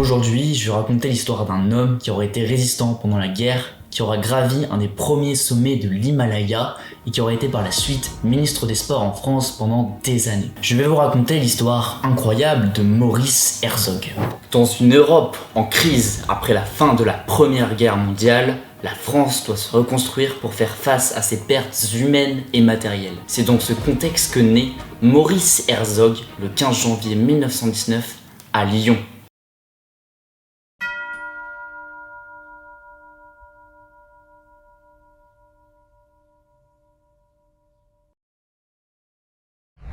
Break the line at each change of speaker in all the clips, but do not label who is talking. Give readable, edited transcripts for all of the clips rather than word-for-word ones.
Aujourd'hui, je vais raconter l'histoire d'un homme qui aurait été résistant pendant la guerre, qui aura gravi un des premiers sommets de l'Himalaya et qui aurait été par la suite ministre des Sports en France pendant des années. Je vais vous raconter l'histoire incroyable de Maurice Herzog. Dans une Europe en crise après la fin de la Première Guerre mondiale, la France doit se reconstruire pour faire face à ses pertes humaines et matérielles. C'est dans ce contexte que naît Maurice Herzog le 15 janvier 1919 à Lyon.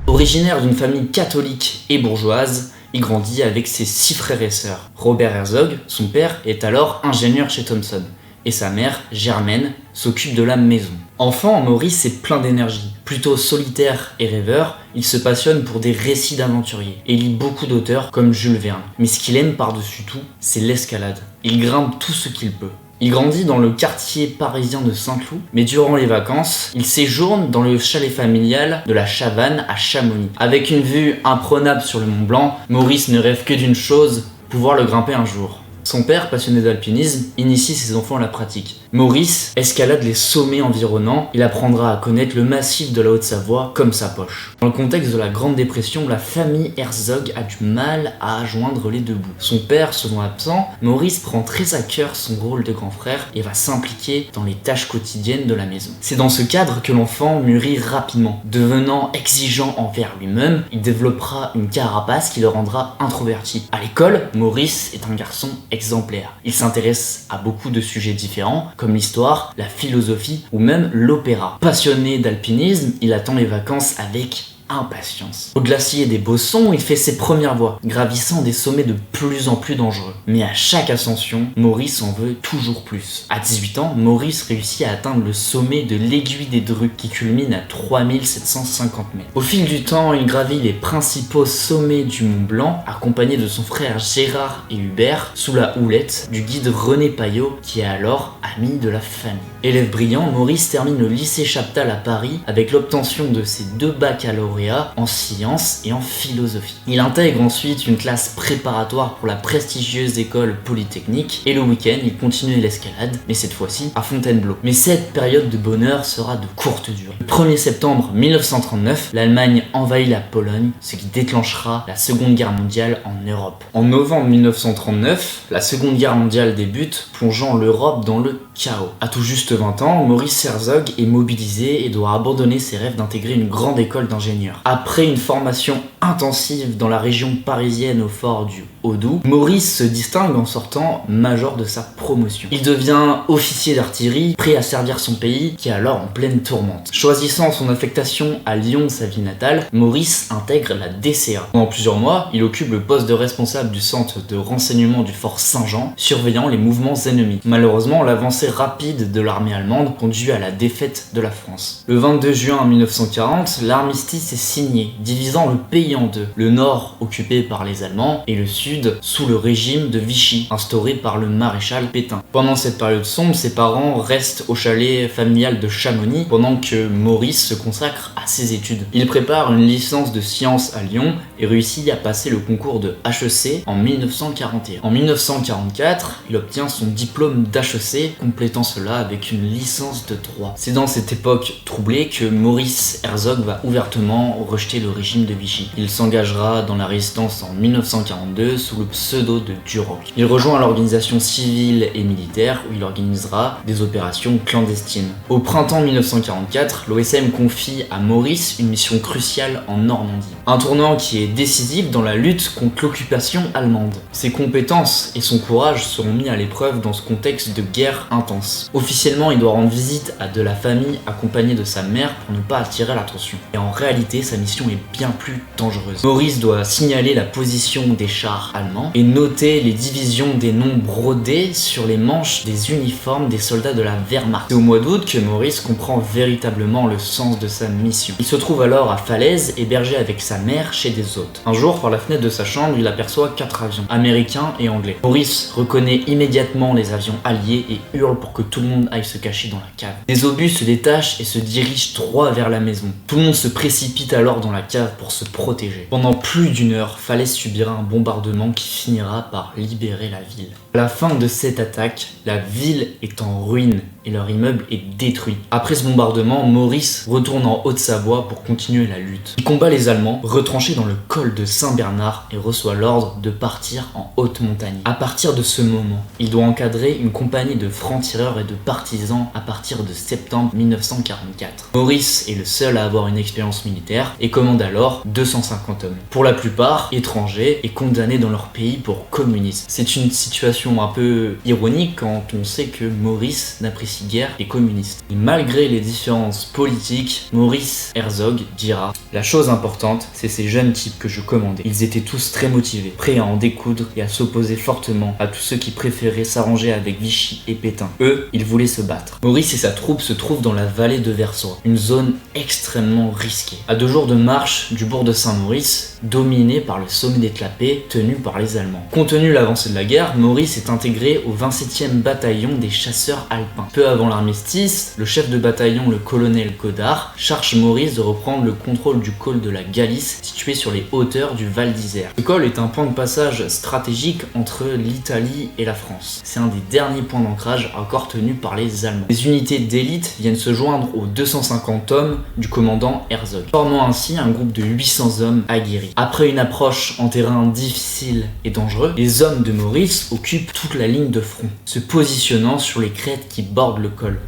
Originaire d'une famille catholique et bourgeoise, il grandit avec ses 6 frères et sœurs. Robert Herzog, son père, est alors ingénieur chez Thomson, et sa mère, Germaine, s'occupe de la maison. Enfant, Maurice est plein d'énergie. Plutôt solitaire et rêveur, il se passionne pour des récits d'aventuriers et lit beaucoup d'auteurs comme Jules Verne. Mais ce qu'il aime par-dessus tout, c'est l'escalade. Il grimpe tout ce qu'il peut. Il grandit dans le quartier parisien de Saint-Cloud, mais durant les vacances, il séjourne dans le chalet familial de la Chavanne à Chamonix. Avec une vue imprenable sur le Mont Blanc, Maurice ne rêve que d'une chose, pouvoir le grimper un jour. Son père, passionné d'alpinisme, initie ses enfants à la pratique. Maurice escalade les sommets environnants, il apprendra à connaître le massif de la Haute-Savoie comme sa poche. Dans le contexte de la Grande Dépression, la famille Herzog a du mal à joindre les deux bouts. Son père souvent absent, Maurice prend très à cœur son rôle de grand frère et va s'impliquer dans les tâches quotidiennes de la maison. C'est dans ce cadre que l'enfant mûrit rapidement. Devenant exigeant envers lui-même, il développera une carapace qui le rendra introverti. À l'école, Maurice est un garçon exemplaire. Il s'intéresse à beaucoup de sujets différents, comme l'histoire, la philosophie ou même l'opéra. Passionné d'alpinisme, il attend les vacances avec impatience. Au glacier des Bossons, il fait ses premières voies, gravissant des sommets de plus en plus dangereux. Mais à chaque ascension, Maurice en veut toujours plus. À 18 ans, Maurice réussit à atteindre le sommet de l'Aiguille des Drues, qui culmine à 3750 mètres. Au fil du temps, il gravit les principaux sommets du Mont Blanc, accompagné de son frère Gérard et Hubert, sous la houlette du guide René Payot, qui est alors ami de la famille. Élève brillant, Maurice termine le lycée Chaptal à Paris avec l'obtention de ses 2 baccalauréats en sciences et en philosophie. Il intègre ensuite une classe préparatoire pour la prestigieuse école polytechnique et le week-end, il continue l'escalade, mais cette fois-ci à Fontainebleau. Mais cette période de bonheur sera de courte durée. Le 1er septembre 1939, l'Allemagne envahit la Pologne, ce qui déclenchera la Seconde Guerre mondiale en Europe. En novembre 1939, la Seconde Guerre mondiale débute, plongeant l'Europe dans le chaos. À tout juste 20 ans, Maurice Herzog est mobilisé et doit abandonner ses rêves d'intégrer une grande école d'ingénieurs. Après une formation intensive dans la région parisienne au fort du Haut-Doubs, Maurice se distingue en sortant major de sa promotion. Il devient officier d'artillerie, prêt à servir son pays, qui est alors en pleine tourmente. Choisissant son affectation à Lyon, sa ville natale, Maurice intègre la DCA. Pendant plusieurs mois, il occupe le poste de responsable du centre de renseignement du fort Saint-Jean, surveillant les mouvements ennemis. Malheureusement, l'avancée rapide de l'armée allemande conduit à la défaite de la France. Le 22 juin 1940, l'armistice est signé, divisant le pays en deux, le nord occupé par les Allemands et le sud sous le régime de Vichy, instauré par le maréchal Pétain. Pendant cette période sombre, ses parents restent au chalet familial de Chamonix pendant que Maurice se consacre à ses études. Il prépare une licence de sciences à Lyon et réussit à passer le concours de HEC en 1941. En 1944, il obtient son diplôme d'HEC, complétant cela avec une licence de droit. C'est dans cette époque troublée que Maurice Herzog va ouvertement rejeter le régime de Vichy. Il s'engagera dans la résistance en 1942 sous le pseudo de Duroc. Il rejoint l'organisation civile et militaire où il organisera des opérations clandestines. Au printemps 1944, l'OSM confie à Maurice une mission cruciale en Normandie. Un tournant qui est décisif dans la lutte contre l'occupation allemande. Ses compétences et son courage seront mis à l'épreuve dans ce contexte de guerre intense. Officiellement, il doit rendre visite à de la famille accompagnée de sa mère pour ne pas attirer l'attention. Et en réalité, sa mission est bien plus dangereuse. Maurice doit signaler la position des chars allemands et noter les divisions des noms brodés sur les manches des uniformes des soldats de la Wehrmacht. C'est au mois d'août que Maurice comprend véritablement le sens de sa mission. Il se trouve alors à Falaise, hébergé avec sa mère chez des hôtes. Un jour, par la fenêtre de sa chambre, il aperçoit 4 avions, américains et anglais. Maurice reconnaît immédiatement les avions alliés et hurle pour que tout le monde aille se cacher dans la cave. Des obus se détachent et se dirigent droit vers la maison. Tout le monde se précipite alors dans la cave pour se protéger protégée. Pendant plus d'une heure, Falaise subira un bombardement qui finira par libérer la ville. À la fin de cette attaque, la ville est en ruine et leur immeuble est détruit. Après ce bombardement, Maurice retourne en Haute-Savoie pour continuer la lutte. Il combat les Allemands, retranché dans le col de Saint-Bernard et reçoit l'ordre de partir en haute montagne. À partir de ce moment, il doit encadrer une compagnie de francs-tireurs et de partisans à partir de septembre 1944. Maurice est le seul à avoir une expérience militaire et commande alors 250 hommes. Pour la plupart, étrangers et condamnés dans leur pays pour communisme. C'est une situation un peu ironique quand on sait que Maurice n'apprécie guère les communistes. Et malgré les différences politiques, Maurice Herzog dira: la chose importante, c'est ces jeunes types que je commandais. Ils étaient tous très motivés, prêts à en découdre et à s'opposer fortement à tous ceux qui préféraient s'arranger avec Vichy et Pétain. Eux, ils voulaient se battre. Maurice et sa troupe se trouvent dans la vallée de Versoix, une zone extrêmement risquée. À 2 jours de marche du bourg de Saint-Maurice, dominé par le sommet des Clapets, tenu par les Allemands. Compte tenu de l'avancée de la guerre, Maurice est intégré au 27e bataillon des chasseurs alpins. Peu avant l'armistice, le chef de bataillon, le colonel Godard, charge Maurice de reprendre le contrôle du col de la Galice, situé sur les hauteurs du Val d'Isère. Ce col est un point de passage stratégique entre l'Italie et la France. C'est un des derniers points d'ancrage encore tenus par les Allemands. Les unités d'élite viennent se joindre aux 250 hommes du commandant Herzog, formant ainsi un groupe de 800 hommes aguerris. Après une approche en terrain difficile et dangereux, les hommes de Maurice occupent toute la ligne de front, se positionnant sur les crêtes qui bordent le col.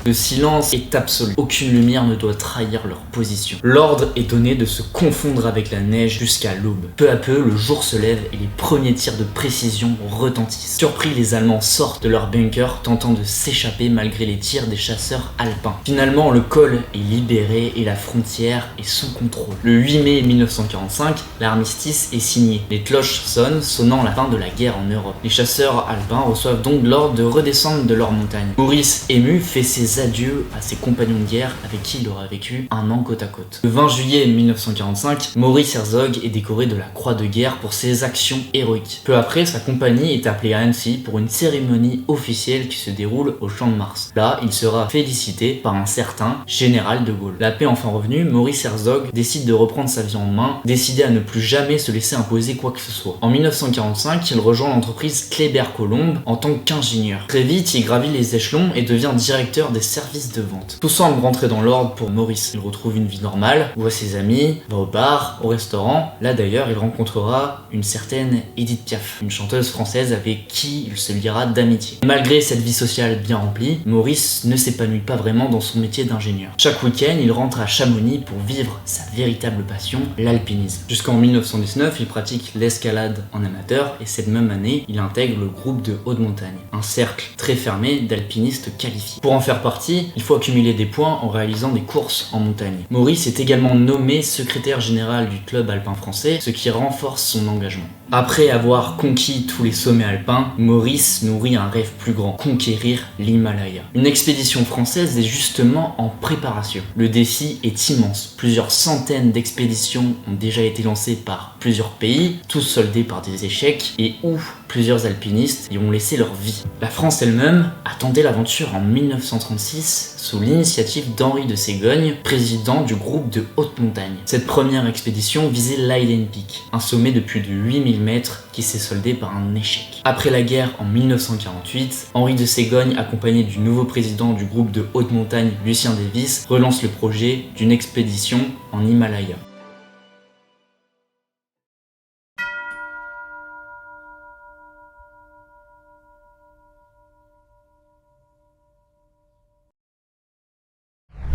Le silence est absolu. Aucune lumière ne doit trahir leur position. L'ordre est donné de se confondre avec la neige jusqu'à l'aube. Peu à peu, le jour se lève et les premiers tirs de précision retentissent. Surpris, les Allemands sortent de leur bunker, tentant de s'échapper malgré les tirs des chasseurs alpins. Finalement, le col est libéré et la frontière est sous contrôle. Le 8 mai 1945, l'armistice est signé. Les cloches sonnent, sonnant la fin de la guerre en Europe. Les chasseurs alpins reçoivent donc l'ordre de redescendre de leur montagne. Maurice, ému, fait ses adieux à ses compagnons de guerre avec qui il aura vécu un an côte à côte. Le 20 juillet 1945, Maurice Herzog est décoré de la Croix de guerre pour ses actions héroïques. Peu après, sa compagnie est appelée à Annecy pour une cérémonie officielle qui se déroule au Champ de Mars. Là, il sera félicité par un certain général de Gaulle. La paix enfin revenue, Maurice Herzog décide de reprendre sa vie en main, décidé à ne plus jamais se laisser imposer quoi que ce soit. En 1945, il rejoint l'entreprise Kléber-Colombe en tant qu'ingénieur. Très vite, il gravit les échelons et devient directeur des services de vente. Tout semble rentrer dans l'ordre pour Maurice. Il retrouve une vie normale, voit ses amis, va au bar, au restaurant. Là d'ailleurs, il rencontrera une certaine Edith Piaf, une chanteuse française avec qui il se liera d'amitié. Malgré cette vie sociale bien remplie, Maurice ne s'épanouit pas vraiment dans son métier d'ingénieur. Chaque week-end, il rentre à Chamonix pour vivre sa véritable passion, l'alpinisme. Jusqu'en 1919, il pratique l'escalade en amateur et cette même année, il intègre le groupe de haute montagne, un cercle très fermé d'alpinistes qualifiés. Pour en faire partie, il faut accumuler des points en réalisant des courses en montagne. Maurice est également nommé secrétaire général du club alpin français, ce qui renforce son engagement. Après avoir conquis tous les sommets alpins, Maurice nourrit un rêve plus grand, conquérir l'Himalaya. Une expédition française est justement en préparation. Le défi est immense. Plusieurs centaines d'expéditions ont déjà été lancées par plusieurs pays, tous soldés par des échecs, et où plusieurs alpinistes y ont laissé leur vie. La France elle-même a tenté l'aventure en 1936 sous l'initiative d'Henri de Ségogne, président du groupe de haute montagne. Cette première expédition visait l'Highland Peak, un sommet de plus de 8000 mètres qui s'est soldé par un échec. Après la guerre en 1948, Henri de Ségogne, accompagné du nouveau président du groupe de haute montagne Lucien Davis, relance le projet d'une expédition en Himalaya.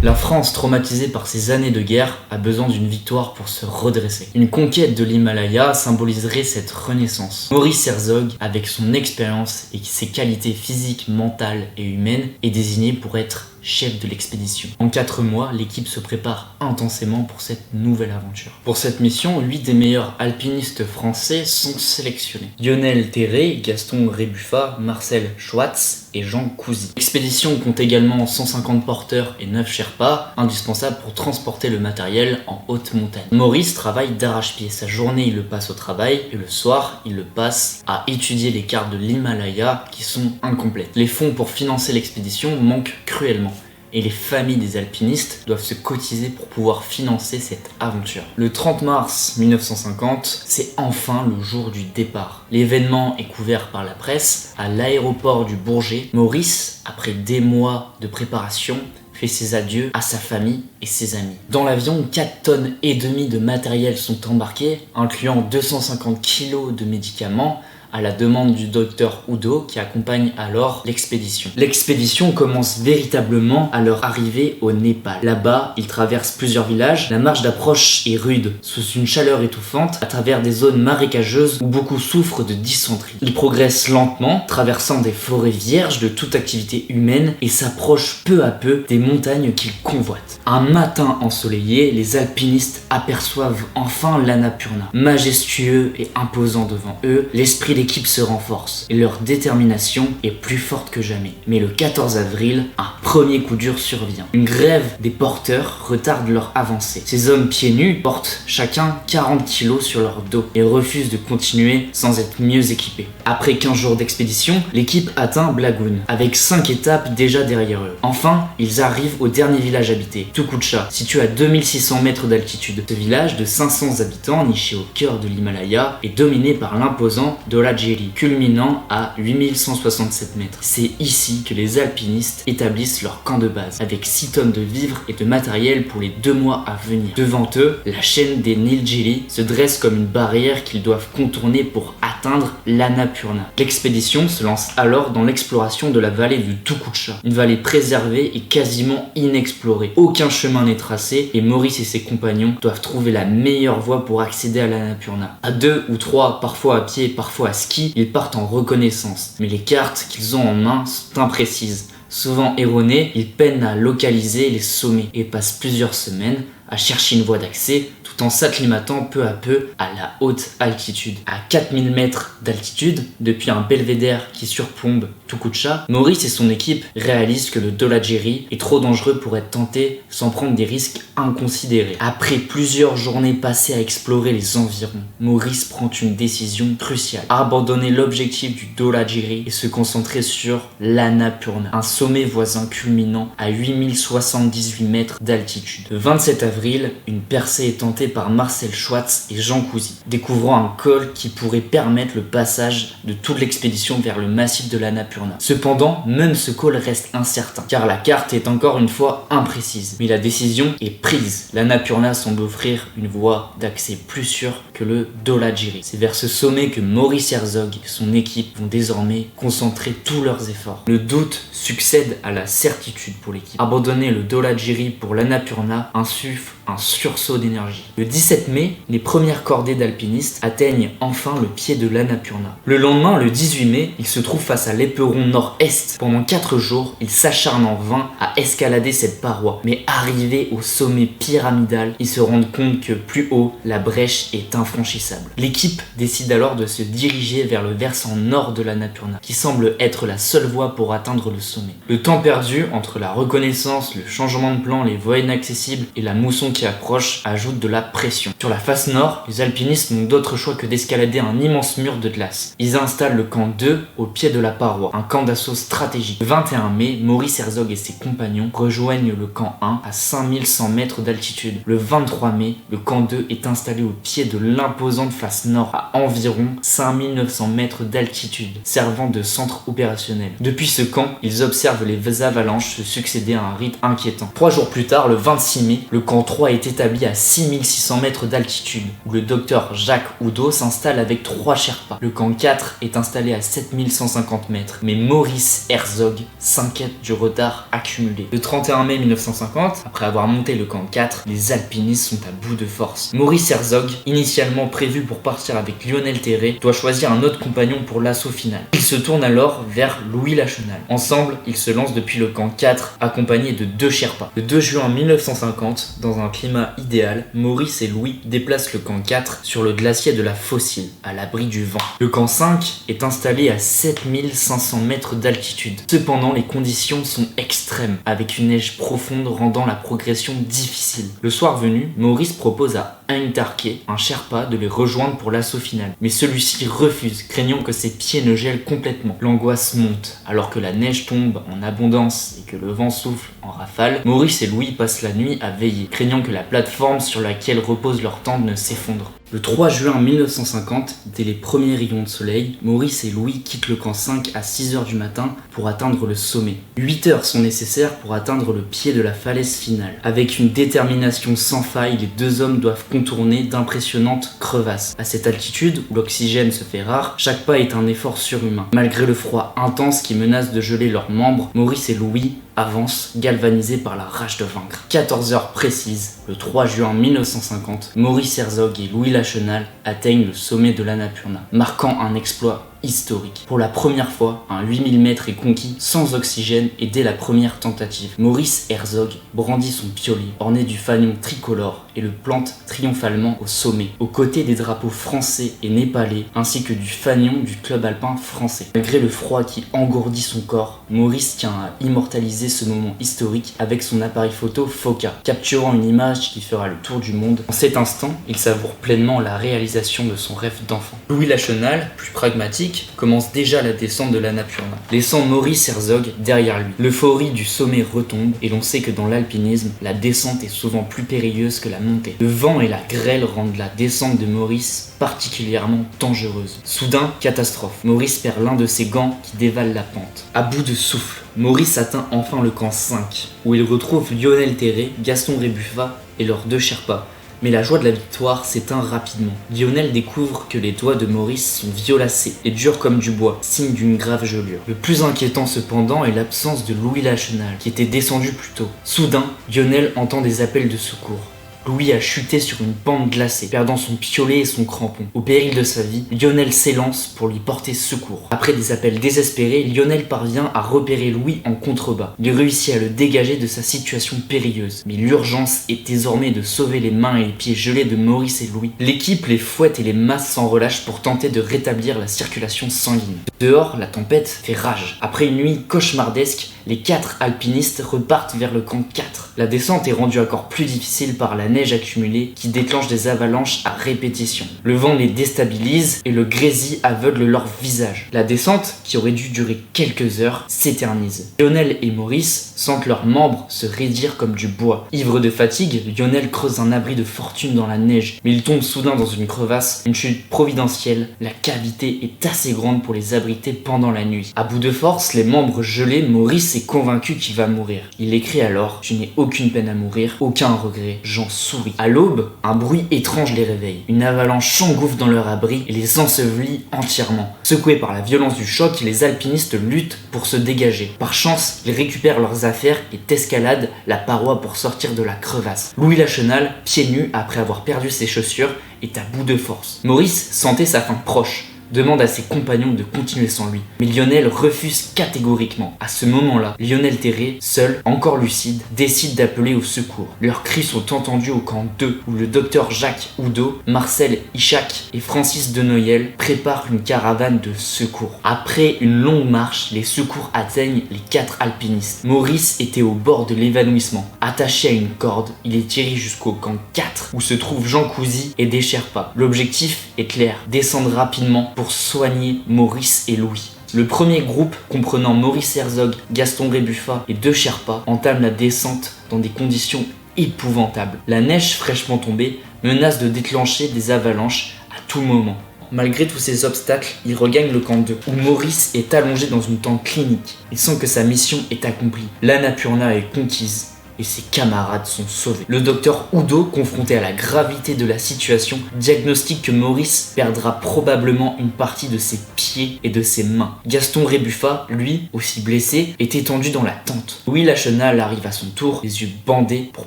La France, traumatisée par ces années de guerre, a besoin d'une victoire pour se redresser. Une conquête de l'Himalaya symboliserait cette renaissance. Maurice Herzog, avec son expérience et ses qualités physiques, mentales et humaines, est désigné pour être chef de l'expédition. En 4 mois, l'équipe se prépare intensément pour cette nouvelle aventure. Pour cette mission, 8 des meilleurs alpinistes français sont sélectionnés. Lionel Terré, Gaston Rébuffat, Marcel Schwartz et Jean Cousy. L'expédition compte également 150 porteurs et 9 Sherpas, indispensables pour transporter le matériel en haute montagne. Maurice travaille d'arrache-pied. Sa journée, il le passe au travail et le soir, il le passe à étudier les cartes de l'Himalaya qui sont incomplètes. Les fonds pour financer l'expédition manquent cruellement. et les familles des alpinistes doivent se cotiser pour pouvoir financer cette aventure. Le 30 mars 1950, c'est enfin le jour du départ. L'événement est couvert par la presse. À l'aéroport du Bourget, Maurice, après des mois de préparation, fait ses adieux à sa famille et ses amis. Dans l'avion, 4 tonnes et demie de matériel sont embarqués, incluant 250 kg de médicaments, à la demande du docteur Udo qui accompagne alors l'expédition. L'expédition commence véritablement à leur arrivée au Népal. Là-bas, ils traversent plusieurs villages. La marche d'approche est rude, sous une chaleur étouffante, à travers des zones marécageuses où beaucoup souffrent de dysenterie. Ils progressent lentement, traversant des forêts vierges de toute activité humaine et s'approchent peu à peu des montagnes qu'ils convoitent. Un matin ensoleillé, les alpinistes aperçoivent enfin l'Annapurna. Majestueux et imposant devant eux, l'esprit l'équipe se renforce et leur détermination est plus forte que jamais. Mais le 14 avril, un premier coup dur survient. Une grève des porteurs retarde leur avancée. Ces hommes pieds nus portent chacun 40 kg sur leur dos et refusent de continuer sans être mieux équipés. Après 15 jours d'expédition, l'équipe atteint Blagoun, avec 5 étapes déjà derrière eux. Enfin, ils arrivent au dernier village habité, Tukucha, situé à 2600 mètres d'altitude. Ce village de 500 habitants, niché au cœur de l'Himalaya, est dominé par l'imposant Dholajiri, culminant à 8167 mètres. C'est ici que les alpinistes établissent leur camp de base, avec 6 tonnes de vivres et de matériel pour les 2 mois à venir. Devant eux, la chaîne des Nilgiri se dresse comme une barrière qu'ils doivent contourner pour atteindre l'Annapurna. L'expédition se lance alors dans l'exploration de la vallée du Tukucha, une vallée préservée et quasiment inexplorée. Aucun chemin n'est tracé et Maurice et ses compagnons doivent trouver la meilleure voie pour accéder à l'Annapurna. À 2 ou 3, parfois à pied, parfois à ski, ils partent en reconnaissance. Mais les cartes qu'ils ont en main sont imprécises. Souvent erronées, ils peinent à localiser les sommets et passent plusieurs semaines à chercher une voie d'accès tout en s'acclimatant peu à peu à la haute altitude. À 4000 mètres d'altitude, depuis un belvédère qui surplombe Tukucha, Maurice et son équipe réalisent que le Dholajiri est trop dangereux pour être tenté sans prendre des risques inconsidérés. Après plusieurs journées passées à explorer les environs, Maurice prend une décision cruciale: abandonner l'objectif du Dholajiri et se concentrer sur l'Annapurna, un sommet voisin culminant à 8078 mètres d'altitude. Le 27 avril, une percée est tentée par Marcel Schwartz et Jean Cousy, découvrant un col qui pourrait permettre le passage de toute l'expédition vers le massif de l'Annapurna. Cependant, même ce col reste incertain, car la carte est encore une fois imprécise. Mais la décision est prise. L'Annapurna semble offrir une voie d'accès plus sûre que le Dholajiri. C'est vers ce sommet que Maurice Herzog et son équipe vont désormais concentrer tous leurs efforts. Le doute succède à la certitude pour l'équipe. Abandonner le Dholajiri pour l'Annapurna insuffle un sursaut d'énergie. Le 17 mai, les premières cordées d'alpinistes atteignent enfin le pied de l'Annapurna. Le lendemain, le 18 mai, ils se trouvent face à l'éperon nord-est. Pendant 4 jours, ils s'acharnent en vain à escalader cette paroi. Mais arrivés au sommet pyramidal, ils se rendent compte que plus haut, la brèche est infranchissable. L'équipe décide alors de se diriger vers le versant nord de l'Annapurna, qui semble être la seule voie pour atteindre le sommet. Le temps perdu entre la reconnaissance, le changement de plan, les voies inaccessibles et la mousson qui approche ajoute de la pression. Sur la face nord, les alpinistes n'ont d'autre choix que d'escalader un immense mur de glace. Ils installent le camp 2 au pied de la paroi, un camp d'assaut stratégique. Le 21 mai, Maurice Herzog et ses compagnons rejoignent le camp 1 à 5100 mètres d'altitude. Le 23 mai, le camp 2 est installé au pied de l'imposante face nord à environ 5900 mètres d'altitude, servant de centre opérationnel. Depuis ce camp, ils observent les avalanches se succéder à un rythme inquiétant. 3 jours plus tard, le 26 mai, le camp 3 est établi à 6600 mètres d'altitude, où le docteur Jacques Udo s'installe avec 3 Sherpas. Le camp 4 est installé à 7150 mètres, mais Maurice Herzog s'inquiète du retard accumulé. Le 31 mai 1950, après avoir monté le camp 4, les alpinistes sont à bout de force. Maurice Herzog, initialement prévu pour partir avec Lionel Terré, doit choisir un autre compagnon pour l'assaut final. Il se tourne alors vers Louis Lachenal. Ensemble, ils se lancent depuis le camp 4, accompagnés de 2 Sherpas. Le 2 juin 1950, dans un climat idéal, Maurice et Louis déplacent le camp 4 sur le glacier de la Fossile, à l'abri du vent. Le camp 5 est installé à 7500 mètres d'altitude. Cependant, les conditions sont extrêmes, avec une neige profonde rendant la progression difficile. Le soir venu, Maurice propose à Aang Tarké, un Sherpa, de les rejoindre pour l'assaut final. Mais celui-ci refuse, craignant que ses pieds ne gèlent complètement. L'angoisse monte, alors que la neige tombe en abondance et que le vent souffle en rafale. Maurice et Louis passent la nuit à veiller, craignant que la plateforme sur laquelle repose leur tente ne s'effondre. Le 3 juin 1950, dès les premiers rayons de soleil, Maurice et Louis quittent le camp 5 à 6h du matin pour atteindre le sommet. 8 heures sont nécessaires pour atteindre le pied de la falaise finale. Avec une détermination sans faille, les deux hommes doivent contourner d'impressionnantes crevasses. À cette altitude, où l'oxygène se fait rare, chaque pas est un effort surhumain. Malgré le froid intense qui menace de geler leurs membres, Maurice et Louis avancent, galvanisés par la rage de vaincre. 14 heures précises, le 3 juin 1950, Maurice Herzog et Louis Lachenal atteignent le sommet de l'Annapurna, marquant un exploit historique. Pour la première fois, un 8000 mètres est conquis sans oxygène et dès la première tentative. Maurice Herzog brandit son piolet, orné du fanion tricolore, et le plante triomphalement au sommet, aux côtés des drapeaux français et népalais, ainsi que du fanion du club alpin français. Malgré le froid qui engourdit son corps, Maurice tient à immortaliser ce moment historique avec son appareil photo Foca, capturant une image qui fera le tour du monde. En cet instant, il savoure pleinement la réalisation de son rêve d'enfant. Louis Lachenal, plus pragmatique, commence déjà la descente de l'Annapurna, laissant Maurice Herzog derrière lui. L'euphorie du sommet retombe et l'on sait que dans l'alpinisme, la descente est souvent plus périlleuse que la montée. Le vent et la grêle rendent la descente de Maurice particulièrement dangereuse. Soudain, catastrophe. Maurice perd l'un de ses gants qui dévale la pente. À bout de souffle, Maurice atteint enfin le camp 5, où il retrouve Lionel Terré, Gaston Rebuffa et leurs deux Sherpas. Mais la joie de la victoire s'éteint rapidement. Lionel découvre que les doigts de Maurice sont violacés et durs comme du bois, signe d'une grave gelure. Le plus inquiétant cependant est l'absence de Louis Lachenal, qui était descendu plus tôt. Soudain, Lionel entend des appels de secours. Louis a chuté sur une pente glacée, perdant son piolet et son crampon. Au péril de sa vie, Lionel s'élance pour lui porter secours. Après des appels désespérés, Lionel parvient à repérer Louis en contrebas. Il réussit à le dégager de sa situation périlleuse. Mais l'urgence est désormais de sauver les mains et les pieds gelés de Maurice et Louis. L'équipe les fouette et les masse sans relâche pour tenter de rétablir la circulation sanguine. Dehors, la tempête fait rage. Après une nuit cauchemardesque, les 4 alpinistes repartent vers le camp 4. La descente est rendue encore plus difficile par la neige accumulée qui déclenche des avalanches à répétition. Le vent les déstabilise et le grésil aveugle leur visage. La descente, qui aurait dû durer quelques heures, s'éternise. Lionel et Maurice sentent leurs membres se raidir comme du bois. Ivre de fatigue, Lionel creuse un abri de fortune dans la neige, mais il tombe soudain dans une crevasse, une chute providentielle. La cavité est assez grande pour les abriter pendant la nuit. À bout de force, les membres gelés, Maurice est convaincu qu'il va mourir. Il écrit alors: « Je n'ai aucune peine à mourir, aucun regret, j'en souris. » À l'aube, un bruit étrange les réveille. Une avalanche s'engouffre dans leur abri et les ensevelit entièrement. Secoués par la violence du choc, les alpinistes luttent pour se dégager. Par chance, ils récupèrent leurs affaires et escaladent la paroi pour sortir de la crevasse. Louis Lachenal, pieds nus après avoir perdu ses chaussures, est à bout de force. Maurice sentait sa fin proche, demande à ses compagnons de continuer sans lui. Mais Lionel refuse catégoriquement. À ce moment-là, Lionel Terré, seul, encore lucide, décide d'appeler au secours. Leurs cris sont entendus au camp 2, où le docteur Jacques Oudot, Marcel Ichac et Francis Denoyel préparent une caravane de secours. Après une longue marche, les secours atteignent les 4 alpinistes. Maurice était au bord de l'évanouissement. Attaché à une corde, il est tiré jusqu'au camp 4, où se trouvent Jean Cousy et des Sherpas. L'objectif est clair, descendre rapidement pour soigner Maurice et Louis. Le premier groupe, comprenant Maurice Herzog, Gaston Rebuffa et 2 Sherpas, entame la descente dans des conditions épouvantables. La neige fraîchement tombée menace de déclencher des avalanches à tout moment. Malgré tous ces obstacles, il regagne le camp 2, où Maurice est allongé dans une tente clinique. Il sent que sa mission est accomplie. L'Annapurna est conquise et ses camarades sont sauvés. Le docteur Oudot, confronté à la gravité de la situation, diagnostique que Maurice perdra probablement une partie de ses pieds et de ses mains. Gaston Rebuffa, lui, aussi blessé, est étendu dans la tente. Louis Lachenal arrive à son tour, les yeux bandés pour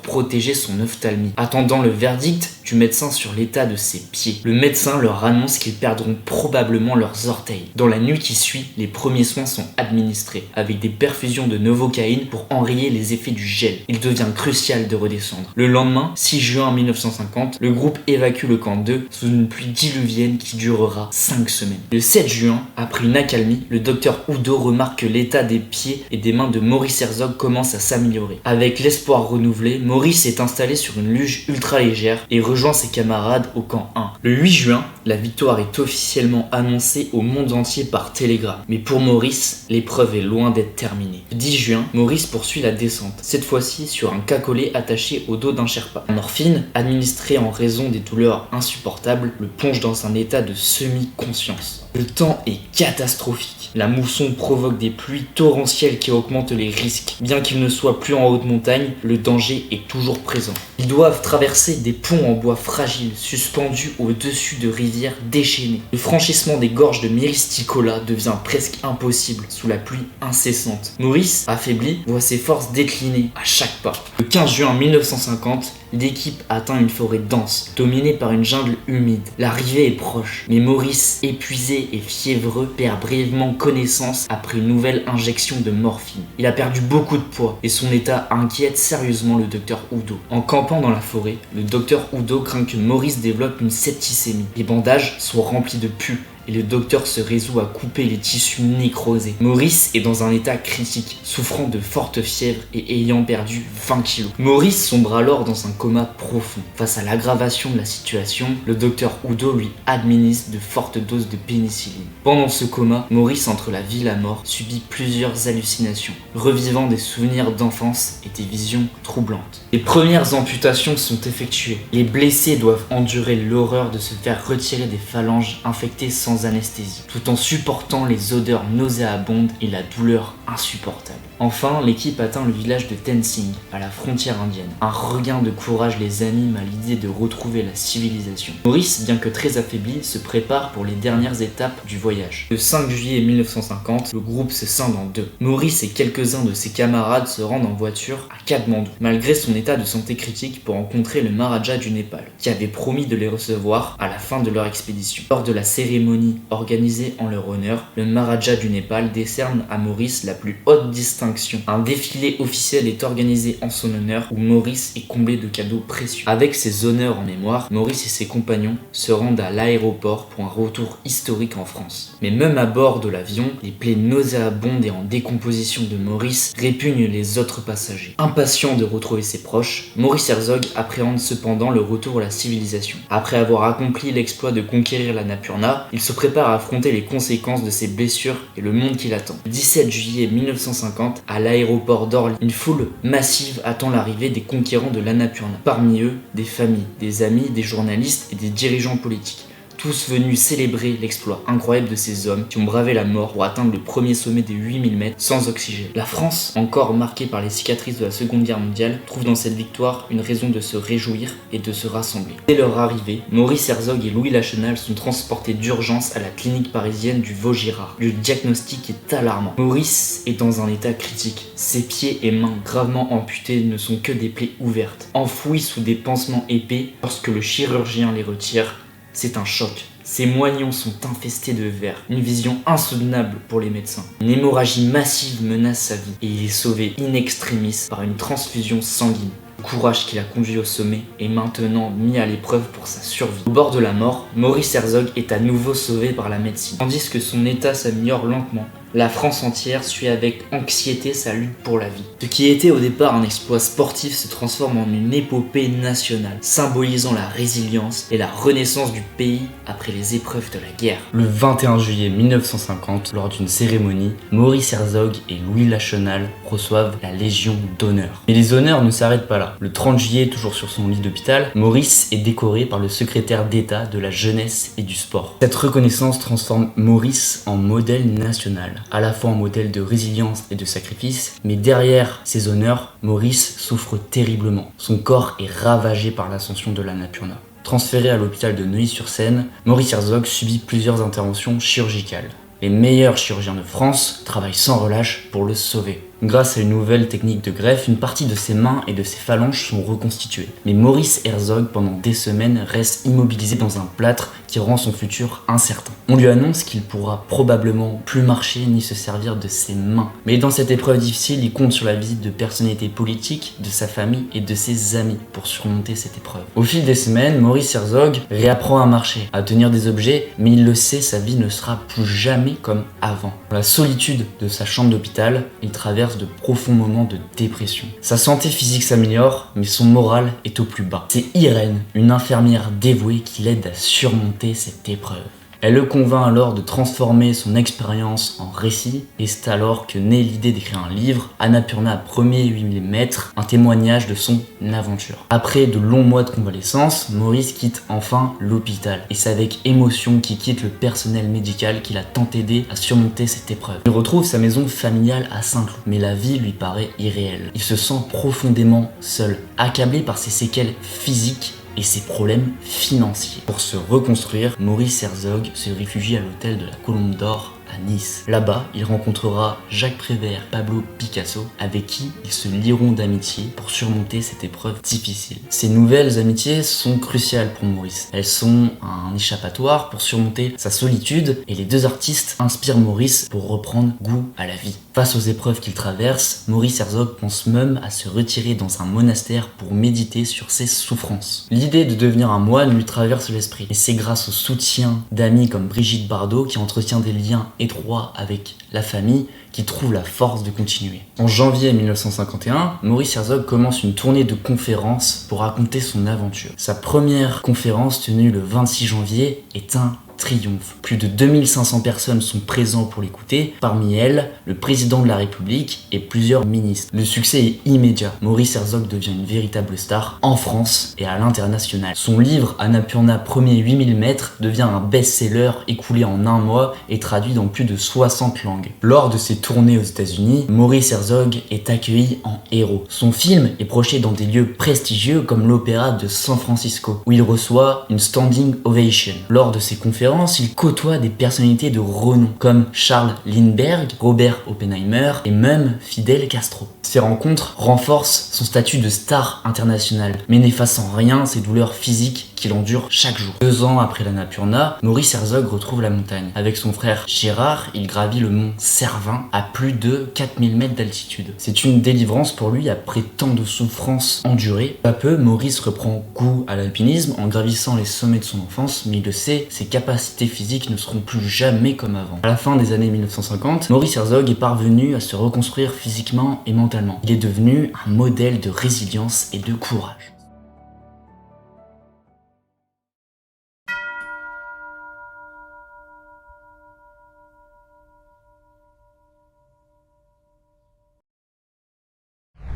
protéger son ophtalmie, attendant le verdict du médecin sur l'état de ses pieds. Le médecin leur annonce qu'ils perdront probablement leurs orteils. Dans la nuit qui suit, les premiers soins sont administrés, avec des perfusions de novocaïne pour enrayer les effets du gel. Ils il devient crucial de redescendre. Le lendemain, 6 juin 1950, le groupe évacue le camp 2 sous une pluie diluvienne qui durera 5 semaines. Le 7 juin, après une accalmie, le docteur Oudot remarque que l'état des pieds et des mains de Maurice Herzog commence à s'améliorer. Avec l'espoir renouvelé, Maurice est installé sur une luge ultra légère et rejoint ses camarades au camp 1. Le 8 juin, la victoire est officiellement annoncée au monde entier par télégramme. Mais pour Maurice, l'épreuve est loin d'être terminée. Le 10 juin, Maurice poursuit la descente, cette fois-ci sur un cacolet attaché au dos d'un Sherpa. La morphine, administrée en raison des douleurs insupportables, le plonge dans un état de semi-conscience. Le temps est catastrophique. La mousson provoque des pluies torrentielles qui augmentent les risques. Bien qu'ils ne soient plus en haute montagne, le danger est toujours présent. Ils doivent traverser des ponts en bois fragiles, suspendus au-dessus de rivières déchaînées. Le franchissement des gorges de Myristicola devient presque impossible sous la pluie incessante. Maurice, affaibli, voit ses forces décliner à chaque pas. Le 15 juin 1950, l'équipe atteint une forêt dense, dominée par une jungle humide. L'arrivée est proche, mais Maurice, épuisé et fiévreux, perd brièvement connaissance après une nouvelle injection de morphine. Il a perdu beaucoup de poids et son état inquiète sérieusement le docteur Oudot. En campant dans la forêt, le docteur Oudot craint que Maurice développe une septicémie. Les bandages sont remplis de pus et le docteur se résout à couper les tissus nécrosés. Maurice est dans un état critique, souffrant de forte fièvre et ayant perdu 20 kilos. Maurice sombre alors dans un coma profond. Face à l'aggravation de la situation, le docteur Oudot lui administre de fortes doses de pénicilline. Pendant ce coma, Maurice, entre la vie et la mort, subit plusieurs hallucinations, revivant des souvenirs d'enfance et des visions troublantes. Les premières amputations sont effectuées. Les blessés doivent endurer l'horreur de se faire retirer des phalanges infectées sans anesthésie, tout en supportant les odeurs nauséabondes et la douleur insupportable. Enfin, l'équipe atteint le village de Tensing, à la frontière indienne. Un regain de courage les anime à l'idée de retrouver la civilisation. Maurice, bien que très affaibli, se prépare pour les dernières étapes du voyage. Le 5 juillet 1950, le groupe se scinde en deux. Maurice et quelques-uns de ses camarades se rendent en voiture à Katmandou, malgré son état de santé critique, pour rencontrer le Maharaja du Népal, qui avait promis de les recevoir à la fin de leur expédition. Lors de la cérémonie organisée en leur honneur, le Maharaja du Népal décerne à Maurice la plus haute distinction. Un défilé officiel est organisé en son honneur où Maurice est comblé de cadeaux précieux. Avec ses honneurs en mémoire, Maurice et ses compagnons se rendent à l'aéroport pour un retour historique en France. Mais même à bord de l'avion, les plaies nauséabondes et en décomposition de Maurice répugnent les autres passagers. Impatient de retrouver ses proches, Maurice Herzog appréhende cependant le retour à la civilisation. Après avoir accompli l'exploit de conquérir l'Annapurna, il se prépare à affronter les conséquences de ses blessures et le monde qui l'attend. Le 17 juillet 1950, à l'aéroport d'Orly, une foule massive attend l'arrivée des conquérants de l'Annapurna. Parmi eux, des familles, des amis, des journalistes et des dirigeants politiques. Tous venus célébrer l'exploit incroyable de ces hommes qui ont bravé la mort pour atteindre le premier sommet des 8000 mètres sans oxygène. La France, encore marquée par les cicatrices de la Seconde Guerre mondiale, trouve dans cette victoire une raison de se réjouir et de se rassembler. Dès leur arrivée, Maurice Herzog et Louis Lachenal sont transportés d'urgence à la clinique parisienne du Vaugirard. Le diagnostic est alarmant. Maurice est dans un état critique. Ses pieds et mains gravement amputés ne sont que des plaies ouvertes, enfouies sous des pansements épais. Lorsque le chirurgien les retire, c'est un choc. Ses moignons sont infestés de vers, une vision insoutenable pour les médecins. Une hémorragie massive menace sa vie et il est sauvé in extremis par une transfusion sanguine. Le courage qui l'a conduit au sommet est maintenant mis à l'épreuve pour sa survie. Au bord de la mort, Maurice Herzog est à nouveau sauvé par la médecine. Tandis que son état s'améliore lentement, la France entière suit avec anxiété sa lutte pour la vie. Ce qui était au départ un exploit sportif se transforme en une épopée nationale, symbolisant la résilience et la renaissance du pays après les épreuves de la guerre. Le 21 juillet 1950, lors d'une cérémonie, Maurice Herzog et Louis Lachenal reçoivent la Légion d'honneur. Mais les honneurs ne s'arrêtent pas là. Le 30 juillet, toujours sur son lit d'hôpital, Maurice est décoré par le secrétaire d'État de la jeunesse et du sport. Cette reconnaissance transforme Maurice en modèle national, à la fois en modèle de résilience et de sacrifice, mais derrière ces honneurs, Maurice souffre terriblement. Son corps est ravagé par l'ascension de l'Annapurna. Transféré à l'hôpital de Neuilly-sur-Seine, Maurice Herzog subit plusieurs interventions chirurgicales. Les meilleurs chirurgiens de France travaillent sans relâche pour le sauver. Grâce à une nouvelle technique de greffe, une partie de ses mains et de ses phalanges sont reconstituées. Mais Maurice Herzog, pendant des semaines, reste immobilisé dans un plâtre qui rend son futur incertain. On lui annonce qu'il pourra probablement plus marcher ni se servir de ses mains. Mais dans cette épreuve difficile, il compte sur la visite de personnalités politiques, de sa famille et de ses amis pour surmonter cette épreuve. Au fil des semaines, Maurice Herzog réapprend à marcher, à tenir des objets, mais il le sait, sa vie ne sera plus jamais comme avant. Dans la solitude de sa chambre d'hôpital, il traverse de profonds moments de dépression. Sa santé physique s'améliore, mais son moral est au plus bas. C'est Irène, une infirmière dévouée, qui l'aide à surmonter cette épreuve. Elle le convainc alors de transformer son expérience en récit, et c'est alors que naît l'idée d'écrire un livre, Annapurna premier 8 mm, un témoignage de son aventure. Après de longs mois de convalescence, Maurice quitte enfin l'hôpital, et c'est avec émotion qu'il quitte le personnel médical qui l'a tant aidé à surmonter cette épreuve. Il retrouve sa maison familiale à Saint-Cloud, mais la vie lui paraît irréelle. Il se sent profondément seul, accablé par ses séquelles physiques et ses problèmes financiers. Pour se reconstruire, Maurice Herzog se réfugie à l'hôtel de la Colombe d'Or à Nice. Là-bas, il rencontrera Jacques Prévert, Pablo Picasso, avec qui ils se lieront d'amitié pour surmonter cette épreuve difficile. Ces nouvelles amitiés sont cruciales pour Maurice. Elles sont un échappatoire pour surmonter sa solitude, et les deux artistes inspirent Maurice pour reprendre goût à la vie. Face aux épreuves qu'il traverse, Maurice Herzog pense même à se retirer dans un monastère pour méditer sur ses souffrances. L'idée de devenir un moine lui traverse l'esprit, et c'est grâce au soutien d'amis comme Brigitte Bardot, qui entretient des liens étroit avec la famille, qui trouve la force de continuer. En janvier 1951, Maurice Herzog commence une tournée de conférences pour raconter son aventure. Sa première conférence, tenue le 26 janvier, est un triomphe. Plus de 2500 personnes sont présentes pour l'écouter, parmi elles le président de la République et plusieurs ministres. Le succès est immédiat. Maurice Herzog devient une véritable star en France et à l'international. Son livre Annapurna premier 8 mm devient un best-seller écoulé en un mois et traduit dans plus de 60 langues. Lors de ses tournées aux États-Unis, Maurice Herzog est accueilli en héros. Son film est projeté dans des lieux prestigieux comme l'Opéra de San Francisco, où il reçoit une standing ovation. Lors de ses conférences, il côtoie des personnalités de renom comme Charles Lindbergh, Robert Oppenheimer et même Fidel Castro. Ces rencontres renforcent son statut de star international, mais n'effacent en rien ses douleurs physiques qu'il endure chaque jour. 2 ans après l'Annapurna, Maurice Herzog retrouve la montagne. Avec son frère Gérard, il gravit le mont Cervin à plus de 4000 mètres d'altitude. C'est une délivrance pour lui après tant de souffrances endurées. Peu à peu, Maurice reprend goût à l'alpinisme en gravissant les sommets de son enfance, mais il le sait, ses capacités physiques ne seront plus jamais comme avant. À la fin des années 1950, Maurice Herzog est parvenu à se reconstruire physiquement et mentalement. Il est devenu un modèle de résilience et de courage.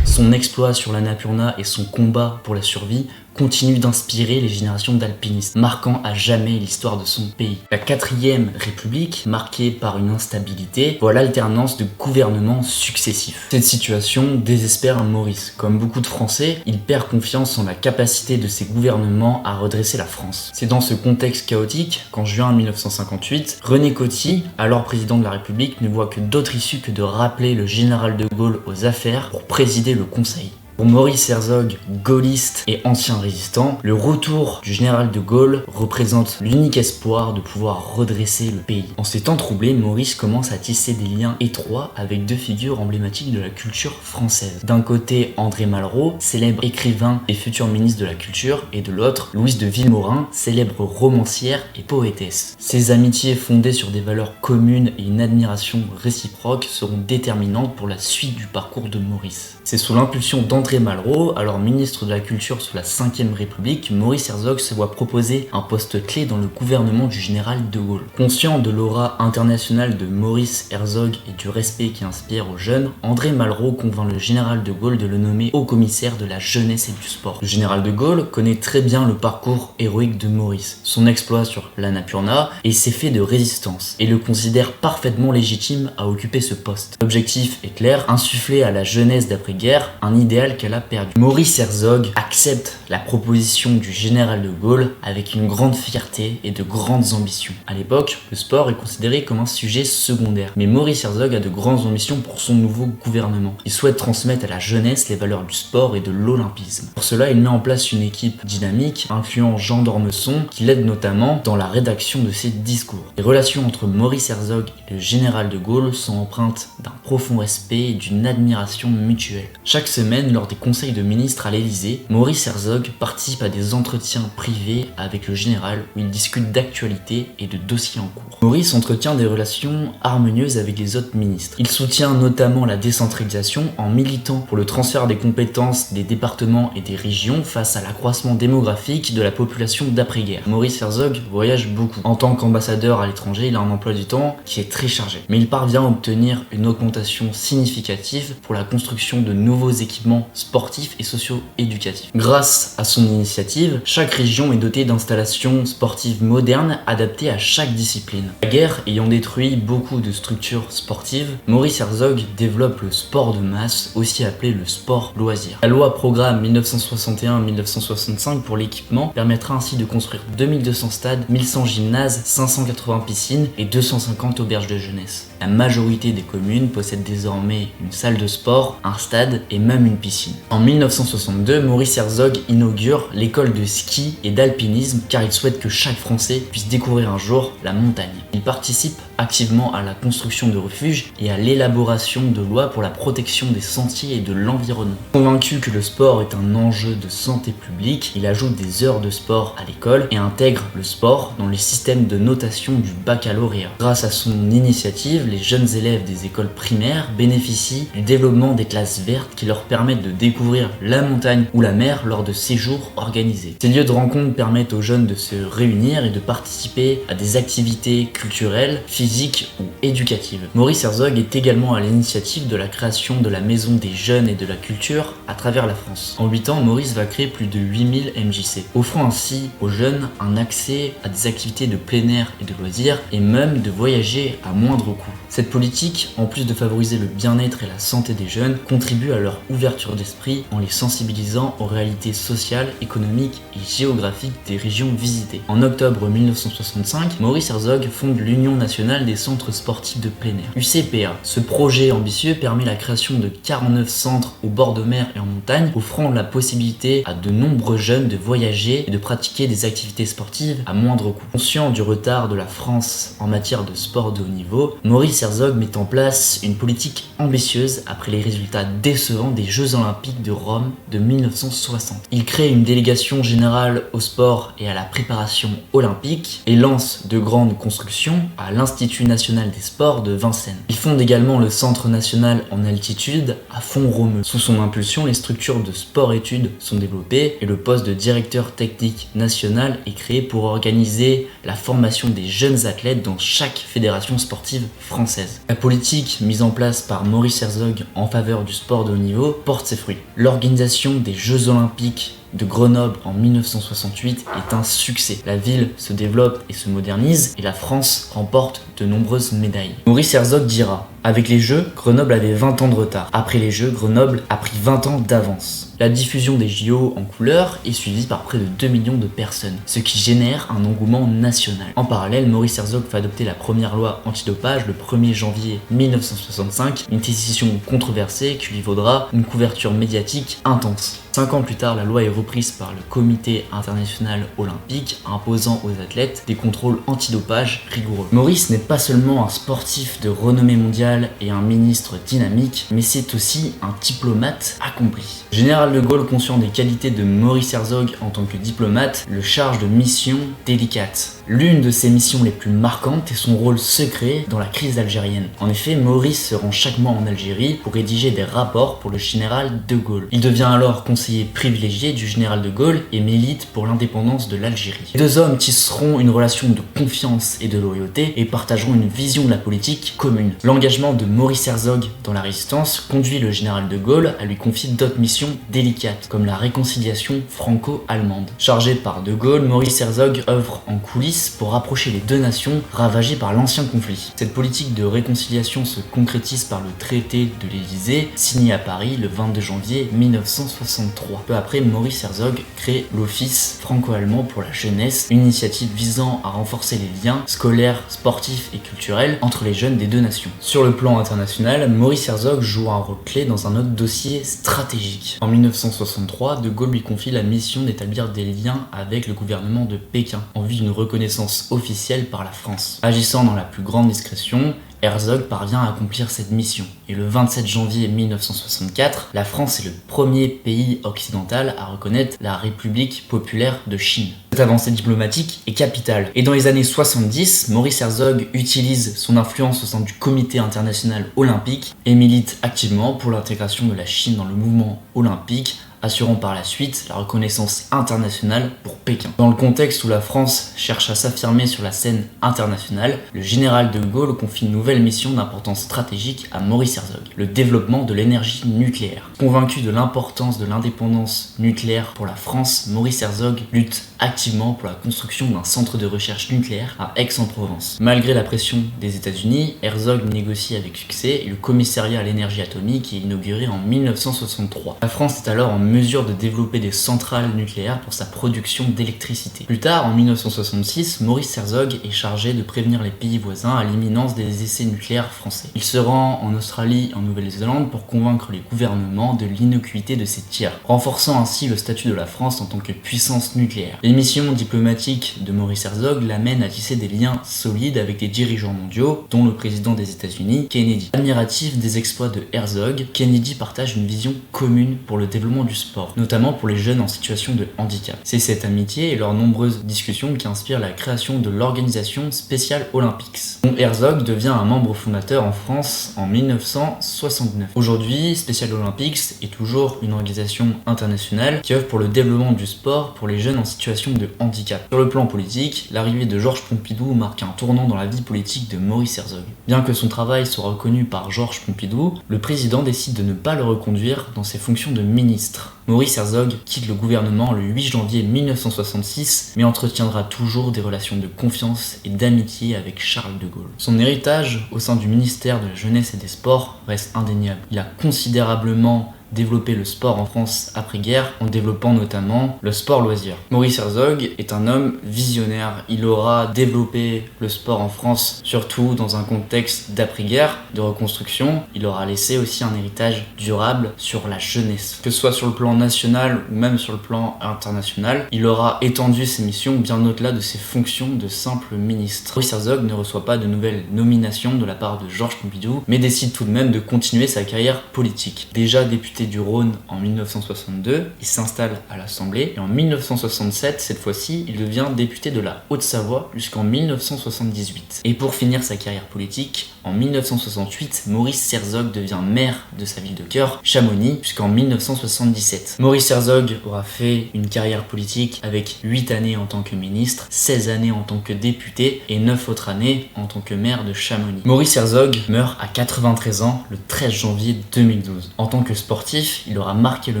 Son exploit sur l'Annapurna et son combat pour la survie continuent d'inspirer les générations d'alpinistes, marquant à jamais l'histoire de son pays. La 4e République, marquée par une instabilité, voit l'alternance de gouvernements successifs. Cette situation désespère Maurice. Comme beaucoup de Français, il perd confiance en la capacité de ses gouvernements à redresser la France. C'est dans ce contexte chaotique qu'en juin 1958, René Coty, alors président de la République, ne voit que d'autre issue que de rappeler le général de Gaulle aux affaires pour présider le Conseil. Pour Maurice Herzog, gaulliste et ancien résistant, le retour du général de Gaulle représente l'unique espoir de pouvoir redresser le pays. En ces temps troublés, Maurice commence à tisser des liens étroits avec 2 figures emblématiques de la culture française. D'un côté, André Malraux, célèbre écrivain et futur ministre de la Culture, et de l'autre, Louise de Villemorin, célèbre romancière et poétesse. Ces amitiés fondées sur des valeurs communes et une admiration réciproque seront déterminantes pour la suite du parcours de Maurice. C'est sous l'impulsion d'André Malraux, alors ministre de la Culture sous la 5e République, Maurice Herzog se voit proposer un poste clé dans le gouvernement du général de Gaulle. Conscient de l'aura internationale de Maurice Herzog et du respect qu'il inspire aux jeunes, André Malraux convainc le général de Gaulle de le nommer haut commissaire de la jeunesse et du sport. Le général de Gaulle connaît très bien le parcours héroïque de Maurice, son exploit sur l'Annapurna et ses faits de résistance, et le considère parfaitement légitime à occuper ce poste. L'objectif est clair, insuffler à la jeunesse d'après-guerre un idéal qu'elle a perdu. Maurice Herzog accepte la proposition du général de Gaulle avec une grande fierté et de grandes ambitions. À l'époque, le sport est considéré comme un sujet secondaire, mais Maurice Herzog a de grandes ambitions pour son nouveau gouvernement. Il souhaite transmettre à la jeunesse les valeurs du sport et de l'olympisme. Pour cela, il met en place une équipe dynamique, incluant Jean d'Ormesson, qui l'aide notamment dans la rédaction de ses discours. Les relations entre Maurice Herzog et le général de Gaulle sont empreintes d'un profond respect et d'une admiration mutuelle. Chaque semaine, lors des conseils de ministres à l'Élysée, Maurice Herzog participe à des entretiens privés avec le général où il discute d'actualités et de dossiers en cours. Maurice entretient des relations harmonieuses avec les autres ministres. Il soutient notamment la décentralisation en militant pour le transfert des compétences des départements et des régions face à l'accroissement démographique de la population d'après-guerre. Maurice Herzog voyage beaucoup. En tant qu'ambassadeur à l'étranger, il a un emploi du temps qui est très chargé. Mais il parvient à obtenir une augmentation significative pour la construction de nouveaux équipements sportifs et socio-éducatifs. Grâce à son initiative, chaque région est dotée d'installations sportives modernes adaptées à chaque discipline. La guerre ayant détruit beaucoup de structures sportives, Maurice Herzog développe le sport de masse, aussi appelé le sport loisir. La loi programme 1961-1965 pour l'équipement permettra ainsi de construire 2200 stades, 1100 gymnases, 580 piscines et 250 auberges de jeunesse. La majorité des communes possèdent désormais une salle de sport, un stade et même une piscine. En 1962, Maurice Herzog inaugure l'école de ski et d'alpinisme car il souhaite que chaque Français puisse découvrir un jour la montagne. Il participe activement à la construction de refuges et à l'élaboration de lois pour la protection des sentiers et de l'environnement. Convaincu que le sport est un enjeu de santé publique, il ajoute des heures de sport à l'école et intègre le sport dans les systèmes de notation du baccalauréat. Grâce à son initiative, les jeunes élèves des écoles primaires bénéficient du développement des classes vertes qui leur permettent de découvrir la montagne ou la mer lors de séjours organisés. Ces lieux de rencontre permettent aux jeunes de se réunir et de participer à des activités culturelles, physiques ou éducatives. Maurice Herzog est également à l'initiative de la création de la Maison des Jeunes et de la Culture à travers la France. En 8 ans, Maurice va créer plus de 8000 MJC, offrant ainsi aux jeunes un accès à des activités de plein air et de loisirs et même de voyager à moindre coût. Cette politique, en plus de favoriser le bien-être et la santé des jeunes, contribue à leur ouverture d'esprit en les sensibilisant aux réalités sociales, économiques et géographiques des régions visitées. En octobre 1965, Maurice Herzog fonde l'Union nationale des centres sportifs de plein air, UCPA. Ce projet ambitieux permet la création de 49 centres au bord de mer et en montagne, offrant la possibilité à de nombreux jeunes de voyager et de pratiquer des activités sportives à moindre coût. Conscient du retard de la France en matière de sport de haut niveau, Maurice Herzog met en place une politique ambitieuse après les résultats décevants des Jeux Olympiques de Rome de 1960. Il crée une délégation générale au sport et à la préparation olympique et lance de grandes constructions à l'Institut national des sports de Vincennes. Il fonde également le Centre national en altitude à Font-Romeu. Sous son impulsion, les structures de sport-études sont développées et le poste de directeur technique national est créé pour organiser la formation des jeunes athlètes dans chaque fédération sportive française. La politique mise en place par Maurice Herzog en faveur du sport de haut niveau porte ses fruits. L'organisation des Jeux Olympiques de Grenoble en 1968 est un succès. La ville se développe et se modernise et la France remporte de nombreuses médailles. Maurice Herzog dira: avec les Jeux, Grenoble avait 20 ans de retard. Après les Jeux, Grenoble a pris 20 ans d'avance. La diffusion des JO en couleur est suivie par près de 2 millions de personnes, ce qui génère un engouement national. En parallèle, Maurice Herzog fait adopter la première loi antidopage le 1er janvier 1965, une décision controversée qui lui vaudra une couverture médiatique intense. 5 ans plus tard, la loi est reprise par le Comité international olympique, imposant aux athlètes des contrôles antidopage rigoureux. Maurice n'est pas seulement un sportif de renommée mondiale et un ministre dynamique, mais c'est aussi un diplomate accompli. Général de Gaulle, conscient des qualités de Maurice Herzog en tant que diplomate, le charge de missions délicates. L'une de ses missions les plus marquantes est son rôle secret dans la crise algérienne. En effet, Maurice se rend chaque mois en Algérie pour rédiger des rapports pour le général de Gaulle. Il devient alors conseiller privilégié du général de Gaulle et milite pour l'indépendance de l'Algérie. Les deux hommes tisseront une relation de confiance et de loyauté et partageront une vision de la politique commune. L'engagement de Maurice Herzog dans la résistance conduit le général de Gaulle à lui confier d'autres missions délicates, comme la réconciliation franco-allemande. Chargé par de Gaulle, Maurice Herzog œuvre en coulisses compromiss pour rapprocher les deux nations ravagées par l'ancien conflit. Cette politique de réconciliation se concrétise par le traité de l'Élysée, signé à Paris le 22 janvier 1963. Peu après, Maurice Herzog crée l'Office franco-allemand pour la jeunesse, une initiative visant à renforcer les liens scolaires, sportifs et culturels entre les jeunes des deux nations. Sur le plan international, Maurice Herzog joue un rôle clé dans un autre dossier stratégique. En 1963, De Gaulle lui confie la mission d'établir des liens avec le gouvernement de Pékin en vue d'une reconnaissance officielle par la France. Agissant dans la plus grande discrétion, Herzog parvient à accomplir cette mission. Et le 27 janvier 1964, la France est le premier pays occidental à reconnaître la République populaire de Chine. Cette avancée diplomatique est capitale. Et dans les années 70, Maurice Herzog utilise son influence au sein du Comité international olympique et milite activement pour l'intégration de la Chine dans le mouvement olympique, assurant par la suite la reconnaissance internationale pour Pékin. Dans le contexte où la France cherche à s'affirmer sur la scène internationale, le général de Gaulle confie une nouvelle mission d'importance stratégique à Maurice Herzog, le développement de l'énergie nucléaire. Convaincu de l'importance de l'indépendance nucléaire pour la France, Maurice Herzog lutte activement pour la construction d'un centre de recherche nucléaire à Aix-en-Provence. Malgré la pression des États-Unis, Herzog négocie avec succès et le commissariat à l'énergie atomique est inauguré en 1963. La France est alors en mesure de développer des centrales nucléaires pour sa production d'électricité. Plus tard, en 1966, Maurice Herzog est chargé de prévenir les pays voisins à l'imminence des essais nucléaires français. Il se rend en Australie et en Nouvelle-Zélande pour convaincre les gouvernements de l'innocuité de ces tirs, renforçant ainsi le statut de la France en tant que puissance nucléaire. Les missions diplomatiques de Maurice Herzog l'amènent à tisser des liens solides avec des dirigeants mondiaux, dont le président des États-Unis, Kennedy. Admiratif des exploits de Herzog, Kennedy partage une vision commune pour le développement du sport, notamment pour les jeunes en situation de handicap. C'est cette amitié et leurs nombreuses discussions qui inspirent la création de l'organisation Special Olympics, dont Herzog devient un membre fondateur en France en 1969. Aujourd'hui, Special Olympics est toujours une organisation internationale qui œuvre pour le développement du sport pour les jeunes en situation de handicap. Sur le plan politique, l'arrivée de Georges Pompidou marque un tournant dans la vie politique de Maurice Herzog. Bien que son travail soit reconnu par Georges Pompidou, le président décide de ne pas le reconduire dans ses fonctions de ministre. Maurice Herzog quitte le gouvernement le 8 janvier 1966, mais entretiendra toujours des relations de confiance et d'amitié avec Charles de Gaulle. Son héritage au sein du ministère de la Jeunesse et des Sports reste indéniable. Il a considérablement développer le sport en France après-guerre en développant notamment le sport loisir. Maurice Herzog est un homme visionnaire. Il aura développé le sport en France surtout dans un contexte d'après-guerre, de reconstruction. Il aura laissé aussi un héritage durable sur la jeunesse. Que ce soit sur le plan national ou même sur le plan international, il aura étendu ses missions bien au-delà de ses fonctions de simple ministre. Maurice Herzog ne reçoit pas de nouvelles nominations de la part de Georges Pompidou, mais décide tout de même de continuer sa carrière politique. Déjà député du Rhône en 1962, il s'installe à l'Assemblée et en 1967, cette fois-ci, il devient député de la Haute-Savoie jusqu'en 1978. Et pour finir sa carrière politique, en 1968, Maurice Herzog devient maire de sa ville de cœur, Chamonix, jusqu'en 1977. Maurice Herzog aura fait une carrière politique avec 8 années en tant que ministre, 16 années en tant que député et 9 autres années en tant que maire de Chamonix. Maurice Herzog meurt à 93 ans le 13 janvier 2012. En tant que sportif, il aura marqué le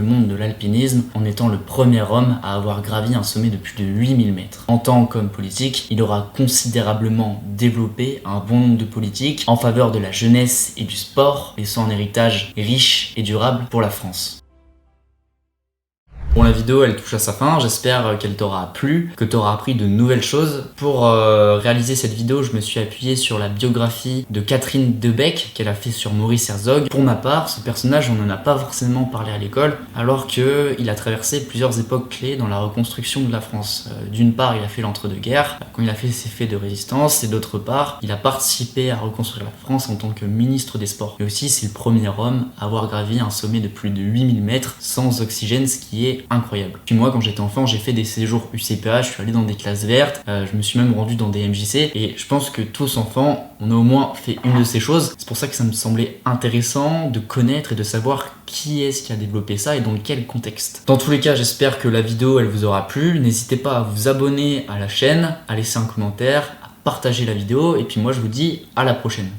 monde de l'alpinisme en étant le premier homme à avoir gravi un sommet de plus de 8000 mètres. En tant qu'homme politique, il aura considérablement développé un bon nombre de politiques en faveur de la jeunesse et du sport, laissant un héritage riche et durable pour la France. Bon, la vidéo elle touche à sa fin, j'espère qu'elle t'aura plu, que t'auras appris de nouvelles choses. Pour réaliser cette vidéo, je me suis appuyé sur la biographie de Catherine Debec qu'elle a fait sur Maurice Herzog. Pour ma part, ce personnage, on n'en a pas forcément parlé à l'école, alors qu'il a traversé plusieurs époques clés dans la reconstruction de la France. D'une part, il a fait l'entre-deux-guerres, quand il a fait ses faits de résistance, et d'autre part, il a participé à reconstruire la France en tant que ministre des Sports. Et aussi, c'est le premier homme à avoir gravi un sommet de plus de 8000 mètres sans oxygène, ce qui est incroyable. Puis moi, quand j'étais enfant, j'ai fait des séjours UCPA, je suis allé dans des classes vertes, je me suis même rendu dans des MJC, et je pense que tous enfants, on a au moins fait une de ces choses. C'est pour ça que ça me semblait intéressant de connaître et de savoir qui est-ce qui a développé ça et dans quel contexte. Dans tous les cas, j'espère que la vidéo, elle vous aura plu. N'hésitez pas à vous abonner à la chaîne, à laisser un commentaire, à partager la vidéo, et puis moi, je vous dis à la prochaine.